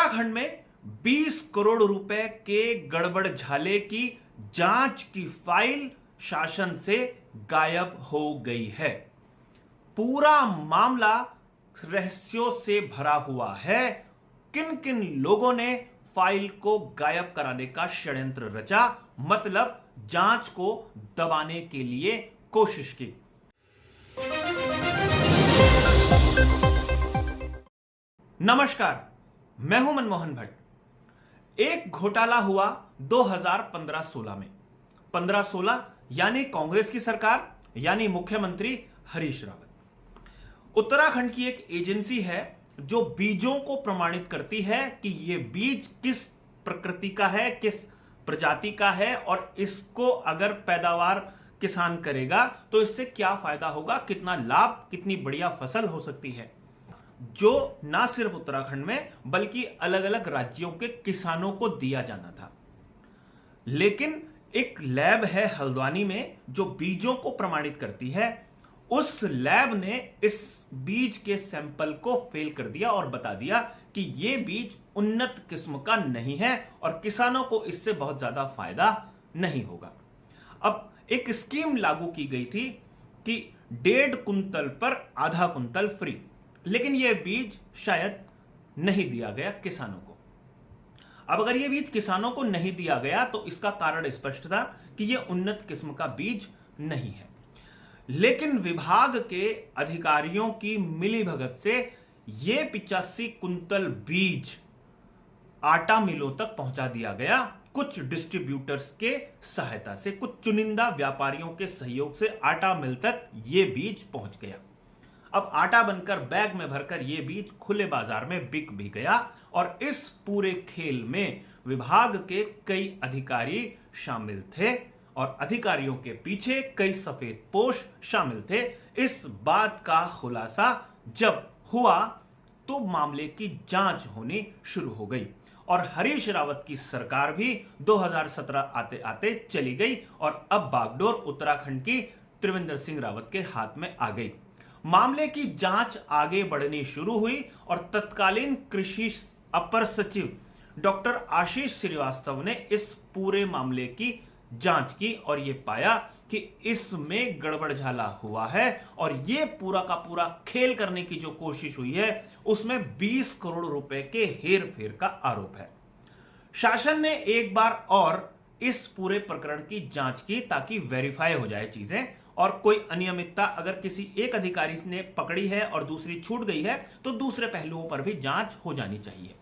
उत्तराखंड में 20 करोड़ रुपए के गड़बड़ झाले की जांच की फाइल शासन से गायब हो गई है। पूरा मामला रहस्यों से भरा हुआ है। किन किन लोगों ने फाइल को गायब कराने का षड्यंत्र रचा, मतलब जांच को दबाने के लिए कोशिश की। नमस्कार, मैं हूं मनमोहन भट्ट। एक घोटाला हुआ 2015-16 में। 15-16 यानी कांग्रेस की सरकार, यानी मुख्यमंत्री हरीश रावत। उत्तराखंड की एक एजेंसी है जो बीजों को प्रमाणित करती है कि यह बीज किस प्रकृति का है, किस प्रजाति का है और इसको अगर पैदावार किसान करेगा तो इससे क्या फायदा होगा, कितना लाभ, कितनी बढ़िया फसल हो सकती है, जो ना सिर्फ उत्तराखंड में बल्कि अलग अलग राज्यों के किसानों को दिया जाना था। लेकिन एक लैब है हल्द्वानी में जो बीजों को प्रमाणित करती है। उस लैब ने इस बीज के सैंपल को फेल कर दिया और बता दिया कि यह बीज उन्नत किस्म का नहीं है और किसानों को इससे बहुत ज्यादा फायदा नहीं होगा। अब एक स्कीम लागू की गई थी कि 1.5 कुंतल पर आधा कुंतल फ्री, लेकिन यह बीज शायद नहीं दिया गया किसानों को। अब अगर यह बीज किसानों को नहीं दिया गया तो इसका कारण स्पष्ट था कि यह उन्नत किस्म का बीज नहीं है। लेकिन विभाग के अधिकारियों की मिलीभगत से यह 85 कुंतल बीज आटा मिलों तक पहुंचा दिया गया। कुछ डिस्ट्रीब्यूटर्स के सहायता से, कुछ चुनिंदा व्यापारियों के सहयोग से आटा मिल तक यह बीज पहुंच गया। अब आटा बनकर बैग में भरकर यह बीज खुले बाजार में बिक भी गया और इस पूरे खेल में विभाग के कई अधिकारी शामिल थे और अधिकारियों के पीछे कई सफेदपोश शामिल थे। इस बात का खुलासा जब हुआ तो मामले की जांच होनी शुरू हो गई और हरीश रावत की सरकार भी 2017 आते आते चली गई और अब बागडोर उत्तराखंड की त्रिवेंद्र सिंह रावत के हाथ में आ गई। मामले की जांच आगे बढ़नी शुरू हुई और तत्कालीन कृषि अपर सचिव डॉक्टर आशीष श्रीवास्तव ने इस पूरे मामले की जांच की और यह पाया कि इसमें गड़बड़झाला हुआ है और यह पूरा का पूरा खेल करने की जो कोशिश हुई है उसमें 20 करोड़ रुपए के हेर-फेर का आरोप है। शासन ने एक बार और इस पूरे प्रकरण की जांच की ताकि वेरीफाई हो जाए चीजें और कोई अनियमितता अगर किसी एक अधिकारी ने पकड़ी है और दूसरी छूट गई है तो दूसरे पहलुओं पर भी जांच हो जानी चाहिए।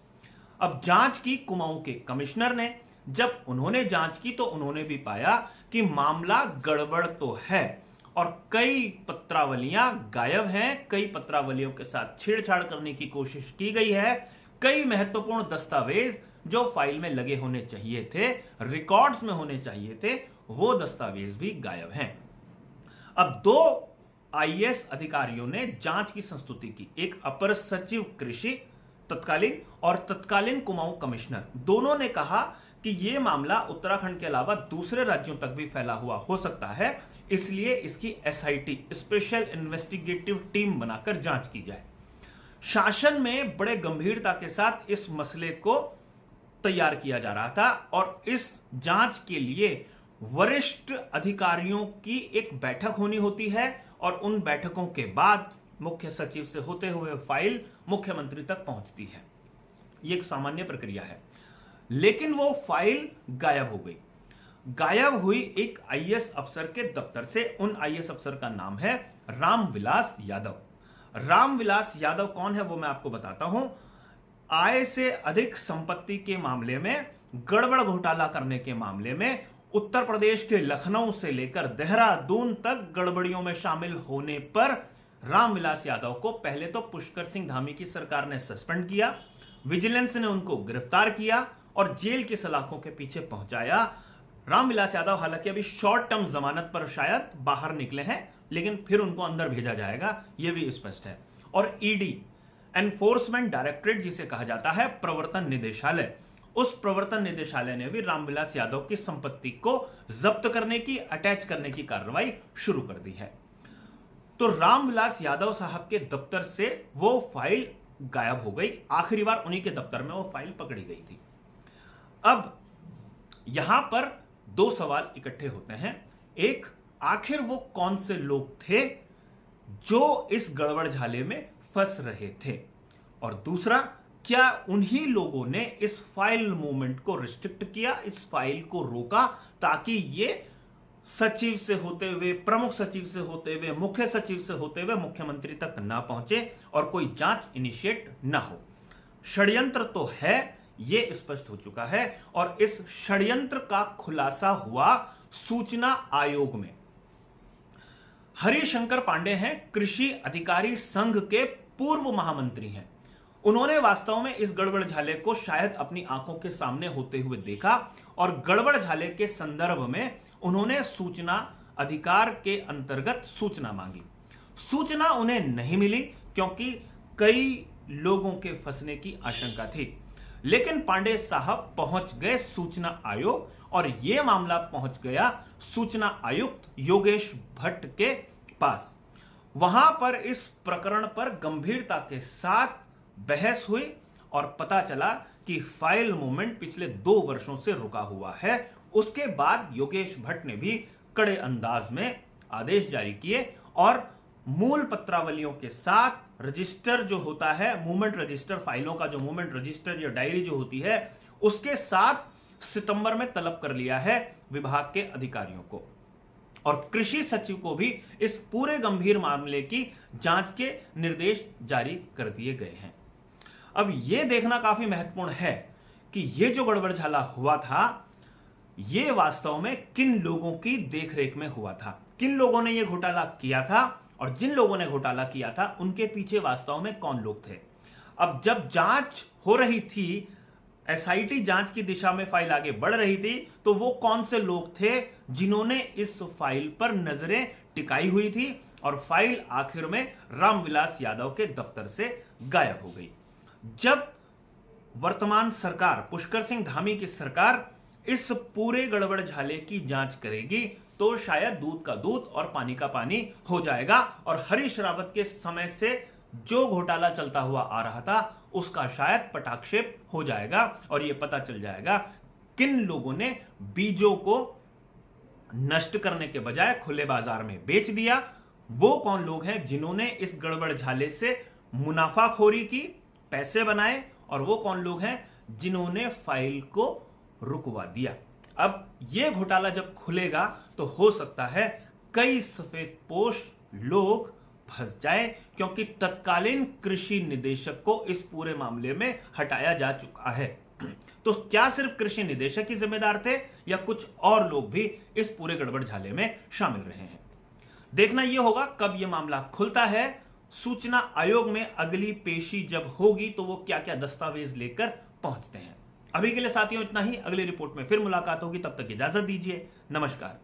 अब जांच की कुमाऊं के कमिश्नर ने, जब उन्होंने जांच की तो उन्होंने भी पाया कि मामला गड़बड़ तो है और कई पत्रावलियां गायब हैं, कई पत्रावलियों के साथ छेड़छाड़ करने की कोशिश की गई है। कई महत्वपूर्ण दस्तावेज जो फाइल में लगे होने चाहिए थे, रिकॉर्ड्स में होने चाहिए थे, वो दस्तावेज भी गायब हैं। अब 2 आईएएस अधिकारियों ने जांच की संस्तुति की, एक अपर सचिव कृषि तत्कालीन और तत्कालीन कुमाऊं कमिश्नर। दोनों ने कहा कि यह मामला उत्तराखंड के अलावा दूसरे राज्यों तक भी फैला हुआ हो सकता है, इसलिए इसकी एसआईटी स्पेशल इन्वेस्टिगेटिव टीम बनाकर जांच की जाए। शासन में बड़े गंभीरता के साथ इस मसले को तैयार किया जा रहा था और इस जांच के लिए वरिष्ठ अधिकारियों की एक बैठक होनी होती है और उन बैठकों के बाद मुख्य सचिव से होते हुए फाइल मुख्यमंत्री तक पहुंचती है। यह एक सामान्य प्रक्रिया है। लेकिन वो फाइल गायब हो गई। गायब हुई एक आईएएस अफसर के दफ्तर से। उन आईएएस अफसर का नाम है रामविलास यादव। रामविलास यादव कौन है वो मैं आपको बताता हूं। आय से अधिक संपत्ति के मामले में, गड़बड़ घोटाला करने के मामले में उत्तर प्रदेश के लखनऊ से लेकर देहरादून तक गड़बड़ियों में शामिल होने पर रामविलास यादव को पहले तो पुष्कर सिंह धामी की सरकार ने सस्पेंड किया, विजिलेंस ने उनको गिरफ्तार किया और जेल की सलाखों के पीछे पहुंचाया। रामविलास यादव हालांकि अभी शॉर्ट टर्म जमानत पर शायद बाहर निकले हैं, लेकिन फिर उनको अंदर भेजा जाएगा, यह भी स्पष्ट है। और ईडी, एनफोर्समेंट डायरेक्टरेट जिसे कहा जाता है, प्रवर्तन निदेशालय, उस प्रवर्तन निदेशालय ने भी रामविलास यादव की संपत्ति को जब्त करने की, अटैच करने की कार्रवाई शुरू कर दी है। तो रामविलास यादव साहब के दफ्तर से वो फाइल गायब हो गई। आखिरी बार उन्हीं के दफ्तर में वो फाइल पकड़ी गई थी। अब यहां पर दो सवाल इकट्ठे होते हैं। एक, आखिर वो कौन से लोग थे जो इस गड़बड़ झाले में फंस रहे थे, और दूसरा, क्या उन्हीं लोगों ने इस फाइल मूवमेंट को रिस्ट्रिक्ट किया, इस फाइल को रोका, ताकि ये सचिव से होते हुए, प्रमुख सचिव से होते हुए, मुख्य सचिव से होते हुए मुख्यमंत्री तक ना पहुंचे और कोई जांच इनिशिएट ना हो। षड्यंत्र तो है, ये स्पष्ट हो चुका है, और इस षड्यंत्र का खुलासा हुआ सूचना आयोग में। हरिशंकर पांडे हैं, कृषि अधिकारी संघ के पूर्व महामंत्री हैं। उन्होंने वास्तव में इस गड़बड़ झाले को शायद अपनी आंखों के सामने होते हुए देखा, और गड़बड़ झाले के संदर्भ में उन्होंने सूचना अधिकार के अंतर्गत सूचना मांगी। सूचना उन्हें नहीं मिली क्योंकि कई लोगों के फंसने की आशंका थी, लेकिन पांडे साहब पहुंच गए सूचना आयोग, और यह मामला पहुंच गया सूचना आयुक्त योगेश भट्ट के पास। वहां पर इस प्रकरण पर गंभीरता के साथ बहस हुई और पता चला कि फाइल मूवमेंट पिछले 2 वर्षों से रुका हुआ है। उसके बाद योगेश भट्ट ने भी कड़े अंदाज में आदेश जारी किए और मूल पत्रावलियों के साथ रजिस्टर जो होता है, मूवमेंट रजिस्टर, फाइलों का जो मूवमेंट रजिस्टर या डायरी जो होती है, उसके साथ सितंबर में तलब कर लिया है विभाग के अधिकारियों को, और कृषि सचिव को भी इस पूरे गंभीर मामले की जांच के निर्देश जारी कर दिए गए हैं। अब यह देखना काफी महत्वपूर्ण है कि यह जो गड़बड़ झाला हुआ था, यह वास्तव में किन लोगों की देखरेख में हुआ था, किन लोगों ने यह घोटाला किया था, और जिन लोगों ने घोटाला किया था उनके पीछे वास्तव में कौन लोग थे। अब जब जांच हो रही थी, एसआईटी जांच की दिशा में फाइल आगे बढ़ रही थी, तो वो कौन से लोग थे जिन्होंने इस फाइल पर नजरें टिकाई हुई थी, और फाइल आखिर में रामविलास यादव के दफ्तर से गायब हो गई। जब वर्तमान सरकार, पुष्कर सिंह धामी की सरकार, इस पूरे गड़बड़ झाले की जांच करेगी, तो शायद दूध का दूध और पानी का पानी हो जाएगा, और हरीश रावत के समय से जो घोटाला चलता हुआ आ रहा था उसका शायद पटाक्षेप हो जाएगा, और यह पता चल जाएगा किन लोगों ने बीजों को नष्ट करने के बजाय खुले बाजार में बेच दिया, वो कौन लोग हैं जिन्होंने इस गड़बड़ झाले से मुनाफाखोरी की, पैसे बनाए, और वो कौन लोग हैं जिन्होंने फाइल को रुकवा दिया। अब यह घोटाला जब खुलेगा तो हो सकता है कई सफेदपोश लोग फंस जाए, क्योंकि तत्कालीन कृषि निदेशक को इस पूरे मामले में हटाया जा चुका है। तो क्या सिर्फ कृषि निदेशक ही जिम्मेदार थे, या कुछ और लोग भी इस पूरे गड़बड़ झाले में शामिल रहे हैं? देखना यह होगा कब यह मामला खुलता है। सूचना आयोग में अगली पेशी जब होगी तो वो क्या क्या दस्तावेज लेकर पहुंचते हैं। अभी के लिए साथियों इतना ही। अगली रिपोर्ट में फिर मुलाकात होगी, तब तक इजाजत दीजिए। नमस्कार।